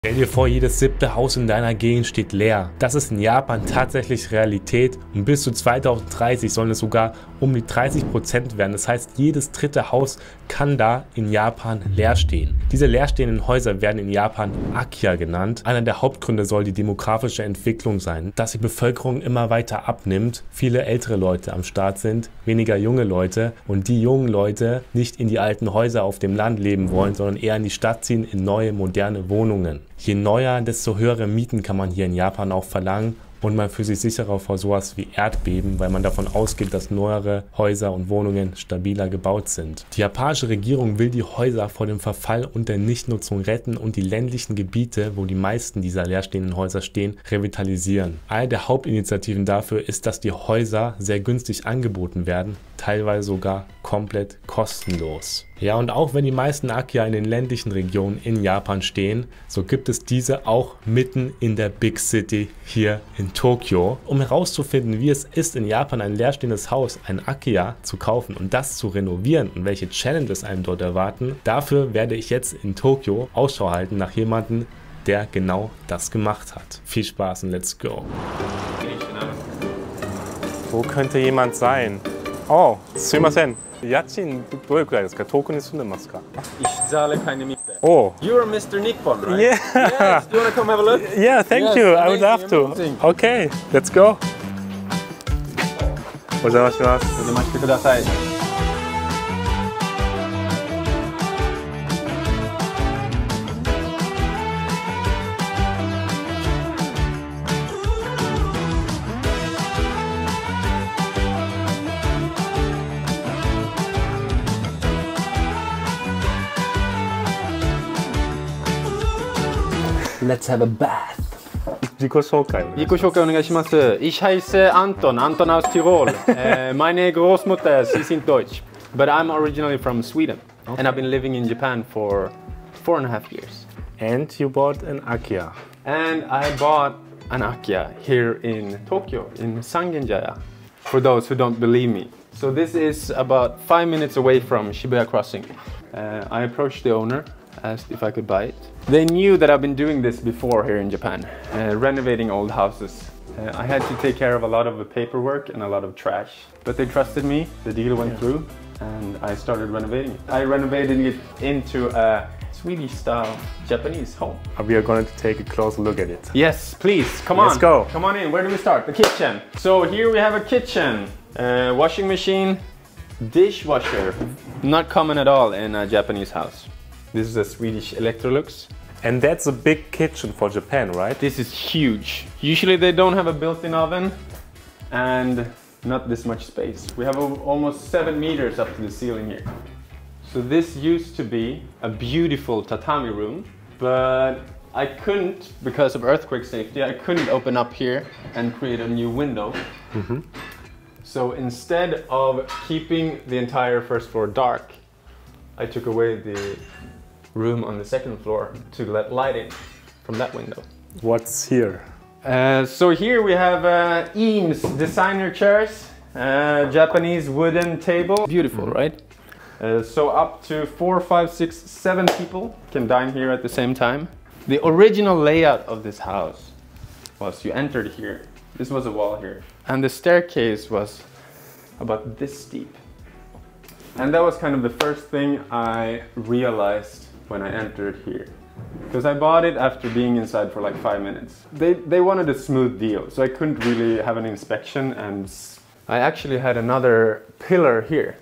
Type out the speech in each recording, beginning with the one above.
Stell dir vor, jedes 7. Haus in deiner Gegend steht leer. Das ist in Japan tatsächlich Realität und bis zu 2030 sollen es sogar um die 30% werden. Das heißt, jedes 3. Haus kann da in Japan leer stehen. Diese leerstehenden Häuser werden in Japan Akiya genannt. Einer der Hauptgründe soll die demografische Entwicklung sein, dass die Bevölkerung immer weiter abnimmt, viele ältere Leute am Start sind, weniger junge Leute und die jungen Leute nicht in die alten Häuser auf dem Land leben wollen, sondern eher in die Stadt ziehen, in neue, moderne Wohnungen. Je neuer, desto höhere Mieten kann man hier in Japan auch verlangen und man fühlt sich sicherer vor sowas wie Erdbeben, weil man davon ausgeht, dass neuere Häuser und Wohnungen stabiler gebaut sind. Die japanische Regierung will die Häuser vor dem Verfall und der Nichtnutzung retten und die ländlichen Gebiete, wo die meisten dieser leerstehenden Häuser stehen, revitalisieren. Eine der Hauptinitiativen dafür ist, dass die Häuser sehr günstig angeboten werden, teilweise sogar komplett kostenlos. Ja, und auch wenn die meisten Akiya in den ländlichen Regionen in Japan stehen, so gibt es diese auch mitten in der Big City hier in Tokio. Um herauszufinden, wie es ist, in Japan ein leerstehendes Haus, ein Akiya, zu kaufen und das zu renovieren und welche Challenges einem dort erwarten, dafür werde ich jetzt in Tokio Ausschau halten nach jemandem, der genau das gemacht hat. Viel Spaß und let's go! Wo könnte jemand sein? Oh, sumimasen. 家賃どれくらいですか？遠くに住んでますか？Ich zahle keine Miete. Oh. You're Mr. Nippon, right? Yeah. Yes. Do you want to come have a look? Yeah, thank yes, you. I would amazing, love to. amazing. Okay, let's go. お邪魔します。お邪魔してください。Let's have a bath. 自己紹介お願いします。Ich heiße Anton aus Tirol. Meine Großmutter, sie sind Deutsch. But I'm originally from Sweden. Okay. And I've been living in Japan for 4.5 years. And you bought an Akiya. And I bought an Akiya here in Tokyo, in Sangenjaya, for those who don't believe me. So this is about 5 minutes away from Shibuya Crossing. I approached the owner, asked if I could buy it. They knew that I've been doing this before here in Japan, renovating old houses. I had to take care of a lot of the paperwork and a lot of trash, but they trusted me, the deal went through, and I started renovating it. I renovated it into a Swedish-style Japanese home. We are going to take a close look at it. Yes, please, come on. Let's go. Come on in, where do we start? The kitchen. So here we have a kitchen, washing machine, dishwasher. Not common at all in a Japanese house. This is a Swedish Electrolux. And that's a big kitchen for Japan, right? This is huge. Usually they don't have a built-in oven and not this much space. We have almost 7 meters up to the ceiling here. So this used to be a beautiful tatami room, but I couldn't, because of earthquake safety, I couldn't open up here and create a new window. So instead of keeping the entire first floor dark, I took away the room on the second floor to let light in from that window. What's here? So here we have Eames designer chairs, Japanese wooden table. Beautiful, right? So up to 4, 5, 6, 7 people can dine here at the same time. The original layout of this house was you entered here. This was a wall here. And the staircase was about this steep. And that was kind of the first thing I realized when I entered here. Because I bought it after being inside for like 5 minutes. They wanted a smooth deal, so I couldn't really have an inspection, and I actually had another pillar here.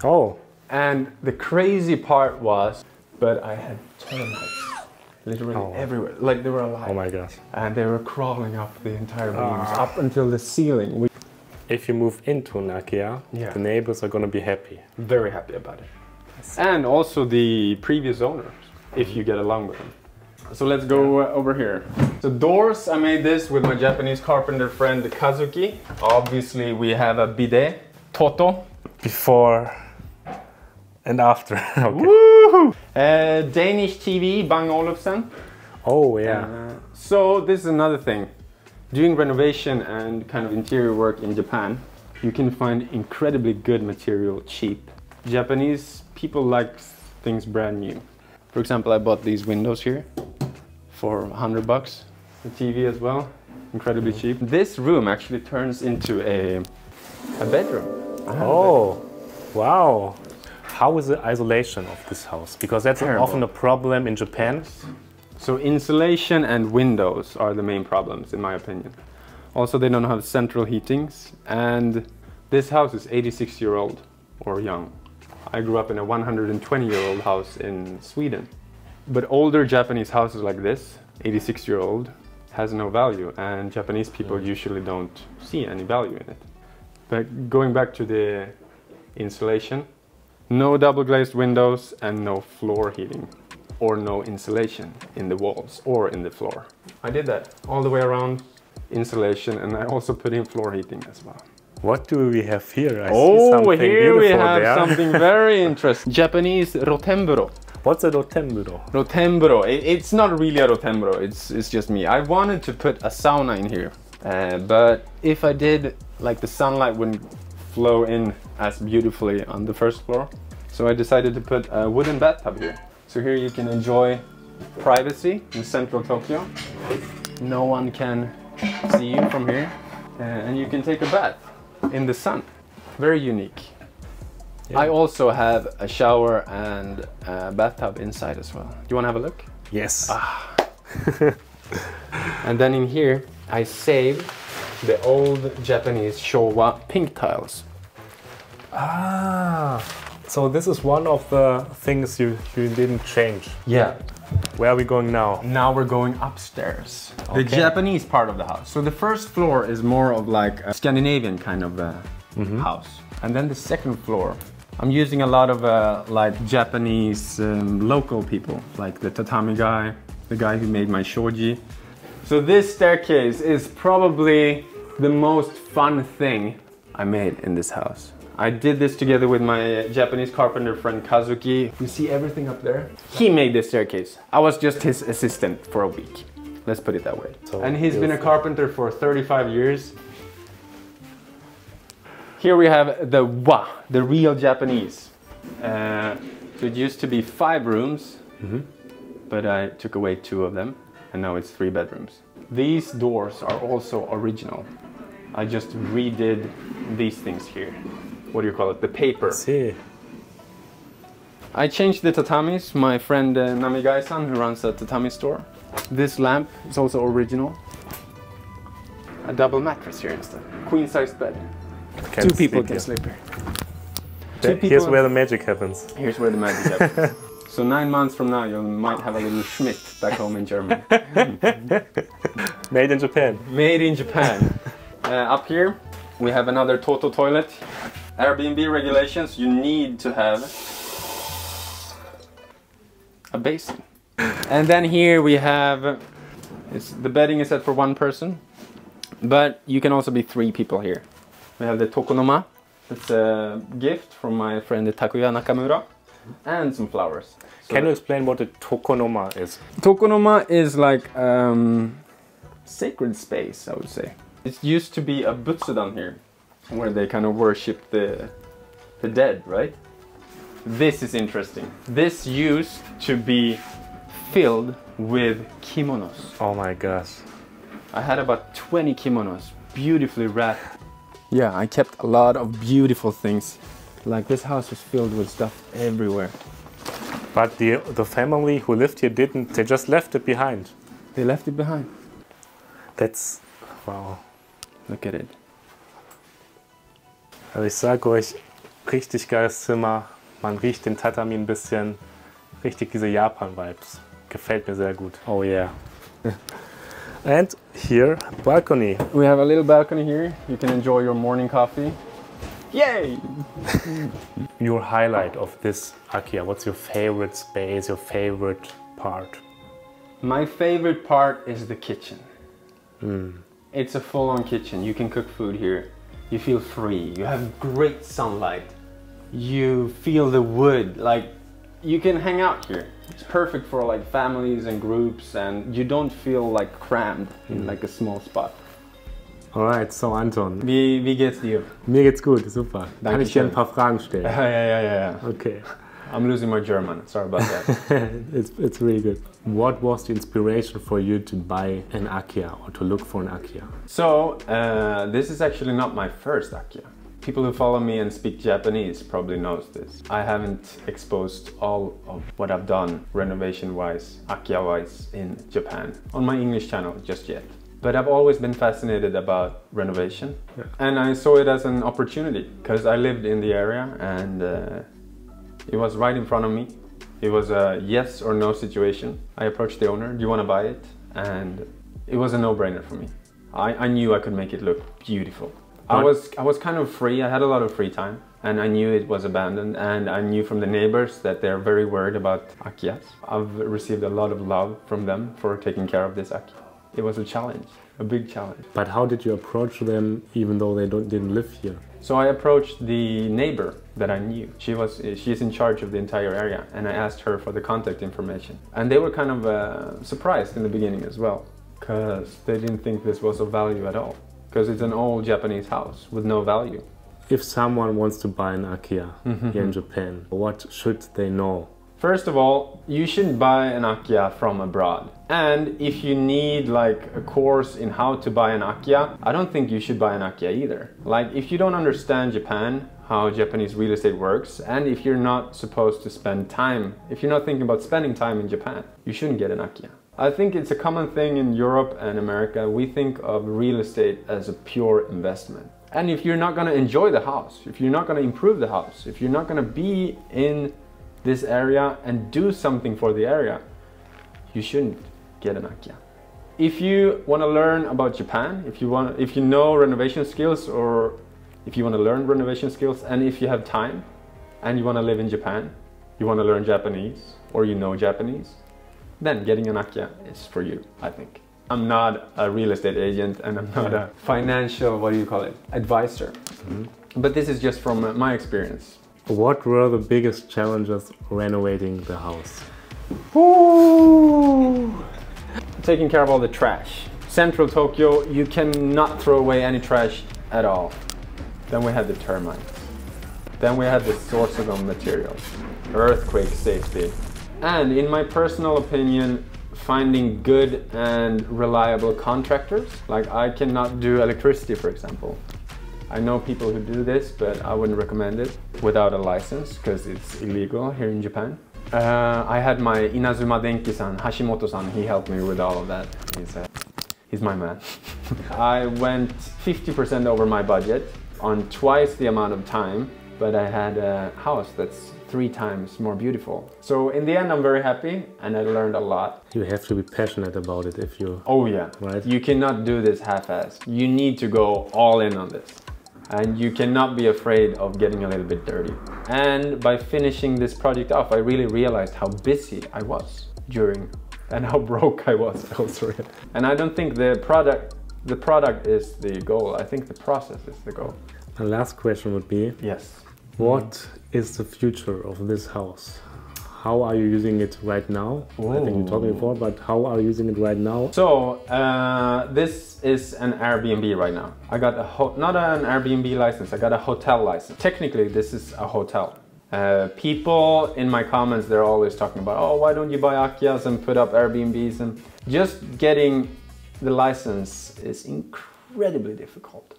Oh. And the crazy part was, but I had termites literally everywhere, like they were alive. Oh my gosh. And they were crawling up the entire beams, up until the ceiling. If you move into an Akiya, the neighbors are going to be happy. Very happy about it. And also the previous owners, if you get along with them. So let's go over here. So doors, I made this with my Japanese carpenter friend Kazuki. Obviously we have a bidet, Toto. Before and after. Okay. Woohoo! Danish TV, Bang Olufsen. Oh yeah. So this is another thing. Doing renovation and kind of interior work in Japan, you can find incredibly good material cheap. Japanese people like things brand new. For example, I bought these windows here. for $100. The TV as well, incredibly cheap. This room actually turns into a bedroom. Oh, wow. How is the isolation of this house? Because that's often a problem in Japan. So insulation and windows are the main problems, in my opinion. Also, they don't have central heatings, and this house is 86-year-old or young. I grew up in a 120-year-old house in Sweden. But older Japanese houses like this, 86-year-old, has no value, and Japanese people usually don't see any value in it. But going back to the insulation, no double glazed windows and no floor heating, or no insulation in the walls or in the floor. I did that all the way around, insulation, and I also put in floor heating as well. What do we have here? I see something here we have there. something very interesting. Japanese rotemburo. What's a rotemburo? Rotemburo. It's not really a rotemburo, it's just me. I wanted to put a sauna in here, but if I did, like, the sunlight wouldn't flow in as beautifully on the first floor. So I decided to put a wooden bathtub here. So here you can enjoy privacy in central Tokyo. No one can see you from here, and you can take a bath in the sun. Very unique. Yeah. I also have a shower and a bathtub inside as well. Do you want to have a look? Yes. And then in here, I saved the old Japanese Showa pink tiles. So this is one of the things you didn't change. Yeah. Where are we going now? Now we're going upstairs. Okay. The Japanese part of the house. So the first floor is more of like a Scandinavian kind of house. And then the second floor, I'm using a lot of like Japanese local people, like the tatami guy, the guy who made my shoji. So this staircase is probably the most fun thing I made in this house. I did this together with my Japanese carpenter friend Kazuki. You see everything up there? He made this staircase. I was just his assistant for a week. Let's put it that way. So and he's been a carpenter for 35 years. Here we have the the real Japanese. So it used to be 5 rooms, but I took away 2 of them, and now it's 3 bedrooms. These doors are also original. I just redid these things here. What do you call it? The paper. See. I changed the tatamis. My friend Namigai-san, who runs a tatami store. This lamp is also original. A double mattress here instead. Queen-sized bed. 2 people can sleep here. Here's where the magic happens. Here's where the magic happens. So 9 months from now, you might have a little Schmidt back home in Germany. Made in Japan. Made in Japan. Up here, we have another Toto toilet. Airbnb regulations, you need to have a basin. And then here we have, the bedding is set for 1 person, but you can also be 3 people here. We have the tokonoma. It's a gift from my friend Takuya Nakamura, and some flowers. So can you explain what a tokonoma is? Tokonoma is like sacred space, I would say. It used to be a butsudan here, where they kind of worship the dead, right? This is interesting. This used to be filled with kimonos. Oh my gosh. I had about 20 kimonos, beautifully wrapped. Yeah, I kept a lot of beautiful things. Like, this house was filled with stuff everywhere. But the family who lived here didn't, they just left it behind. They left it behind. That's, wow. Look at it. Also ich sag euch, richtig geiles Zimmer. Man riecht den Tatami ein bisschen. Richtig diese Japan-Vibes. Gefällt mir sehr gut. Oh yeah. And here, balcony. We have a little balcony here. You can enjoy your morning coffee. Yay! Your highlight of this Akiya, what's your favorite space, your favorite part? My favorite part is the kitchen. It's a full-on kitchen. You can cook food here. You feel free. You have great sunlight. You feel the wood. Like, you can hang out here. It's perfect for like families and groups, and you don't feel like crammed in like a small spot. Alright, so Anton. Wie geht's dir? Mir geht's gut, super. Dankeschön. Kann ich dir ein paar Fragen stellen? Ja. Okay. I'm losing my German. Sorry about that. It's really good. What was the inspiration for you to buy an Akiya or to look for an Akiya? So, this is actually not my first Akiya. People who follow me and speak Japanese probably knows this. I haven't exposed all of what I've done renovation-wise, Akiya-wise in Japan on my English channel just yet. But I've always been fascinated about renovation, and I saw it as an opportunity because I lived in the area and it was right in front of me. It was a yes or no situation. I approached the owner, do you want to buy it? And it was a no-brainer for me. I knew I could make it look beautiful. I was kind of free, I had a lot of free time, and I knew it was abandoned, and I knew from the neighbors that they're very worried about Akiyas. I've received a lot of love from them for taking care of this Akiya. It was a challenge, a big challenge. But how did you approach them even though they didn't live here? So I approached the neighbor that I knew. She's in charge of the entire area, and I asked her for the contact information. And they were kind of surprised in the beginning as well, because they didn't think this was of value at all. Because it's an old Japanese house with no value. If someone wants to buy an Akiya here in Japan, what should they know? First of all, you shouldn't buy an Akiya from abroad. And if you need like a course in how to buy an Akiya, I don't think you should buy an Akiya either. Like if you don't understand Japan, how Japanese real estate works, and if you're not supposed to spend time, if you're not thinking about spending time in Japan, you shouldn't get an Akiya. I think it's a common thing in Europe and America. We think of real estate as a pure investment. And if you're not going to enjoy the house, if you're not going to improve the house, if you're not going to be in this area and do something for the area, you shouldn't get an Akiya. If you want to learn about Japan, if you know renovation skills, or if you want to learn renovation skills, and if you have time and you want to live in Japan, you want to learn Japanese, or you know Japanese, then getting an Akiya is for you, I think. I'm not a real estate agent and I'm not a financial, what do you call it, advisor. But this is just from my experience. What were the biggest challenges renovating the house? Ooh. Taking care of all the trash. Central Tokyo, you cannot throw away any trash at all. Then we had the termites. Then we had the sources of materials, earthquake safety. And in my personal opinion, finding good and reliable contractors. Like I cannot do electricity, for example. I know people who do this, but I wouldn't recommend it without a license because it's illegal here in Japan. I had my Inazuma Denki-san, Hashimoto-san, he helped me with all of that. He's my man. I went 50% over my budget on twice the amount of time, but I had a house that's 3 times more beautiful. So in the end, I'm very happy and I learned a lot. You have to be passionate about it if you... Oh yeah, right? You cannot do this half-assed. You need to go all in on this. And you cannot be afraid of getting a little bit dirty. And by finishing this project off, I really realized how busy I was during and how broke I was also. And I don't think the product is the goal. I think the process is the goal. The last question would be, yes. What is the future of this house? How are you using it right now? Ooh. I think you told me before, but how are you using it right now? So, this is an Airbnb right now. I got not an Airbnb license, I got a hotel license. Technically, this is a hotel. People in my comments, they're always talking about, oh, why don't you buy Akiyas and put up Airbnbs? And just getting the license is incredibly difficult.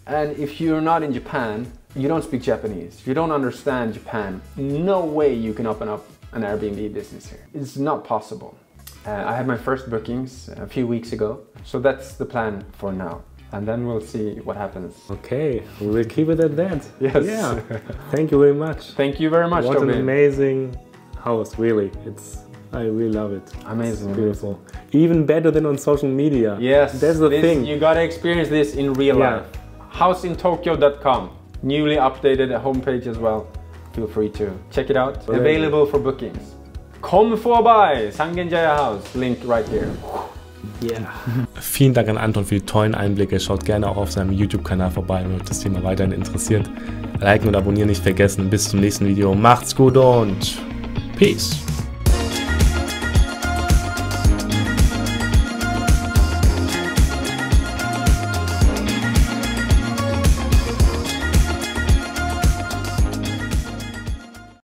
And if you're not in Japan, you don't speak Japanese, you don't understand Japan, no way you can open up an Airbnb business here. It's not possible. I had my first bookings a few weeks ago, so that's the plan for now. And then we'll see what happens. Okay, we'll keep it at that. Yes. Yeah. Thank you very much. Thank you very much, What Toby. an amazing house, really. I really love it. Amazing. It's beautiful. Even better than on social media. Yes. That's the thing. You gotta experience this in real life. HouseinTokyo.com. Newly updated homepage as well. Feel free to check it out. Available for bookings. Kom vorbei! Sangenjaya House. Link right here. Yeah. Vielen Dank an Anton für die tollen Einblicke. Schaut gerne auch auf seinem YouTube-Kanal vorbei, wenn euch das Thema weiterhin interessiert. Liken und abonnieren nicht vergessen. Bis zum nächsten Video. Macht's gut und Peace!